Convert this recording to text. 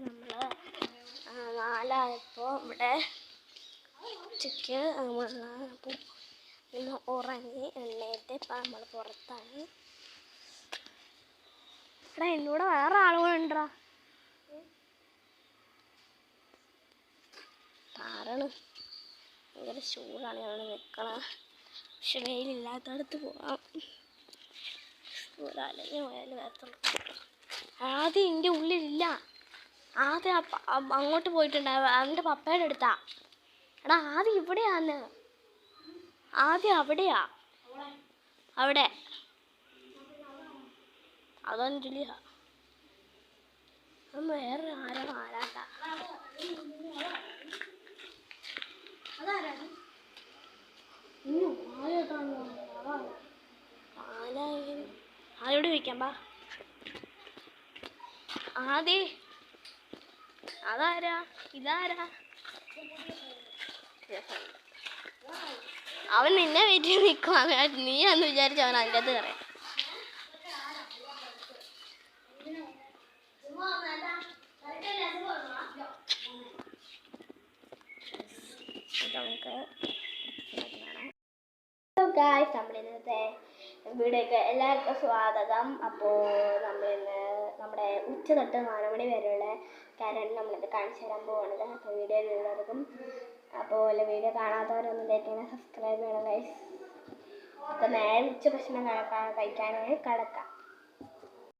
നമ്മൾ 4 ഇവിടെ ഉച്ചയ്ക്ക് ഇന്ന് ഉറങ്ങി എണ്ണീറ്റ് ഇപ്പം നമ്മൾ പുറത്താണ്. എടാ എന്നൂടെ വേറെ ആളുകളുണ്ടാ താറാണ്. ഭയങ്കര ചൂടാണ് ഞങ്ങൾ നിൽക്കണം. പക്ഷെ വെയിലില്ലാത്തടത്ത് പോകാം. അല്ലെങ്കിൽ വയൽ വരത്തുള്ളൂ. ആദ്യം എൻ്റെ ഉള്ളിലില്ല. ആദ്യം അങ്ങോട്ട് പോയിട്ടുണ്ടാവും. അവൻ്റെ പപ്പയുടെ അടുത്താ. എടാ ആദ്യം ഇവിടെയാന്ന്. ആദ്യം അവിടെയാ. അവിടെ അതൊന്നുമില്ല. അത് വേറെ ആരാ ആരാട്ടാ. ആരോട് ചോദിക്കാം പാ. ആദി അതാരാ? ഇതാരാ? അവൻ നിന്നെ വീട്ടിൽ നിൽക്കുവാ. നീ എന്ന് വിചാരിച്ച അവൻ അതിൻ്റെ അകത്ത് കയറാം. ഗായ്സ്, നമ്മളിന്നത്തെ വീഡിയോക്ക് എല്ലാവർക്കും സ്വാഗതം. അപ്പോൾ നമ്മളിന്ന് നമ്മുടെ ഉച്ച തൊട്ട് 4 മണി വരെയുള്ള കാര്യമാണ് നമ്മളിത് കാണിച്ചു തരാൻ പോകുന്നത്. അപ്പോൾ വീഡിയോയിലുള്ളവർക്കും അപ്പോൾ വീഡിയോ കാണാത്തവരൊന്നും ലൈക്ക് സബ്സ്ക്രൈബ് ചെയ്യണം ഗൈസ്. അപ്പോൾ നേരെ ഉച്ച ഭക്ഷണം കഴിക്കാനായി കിടക്കാം.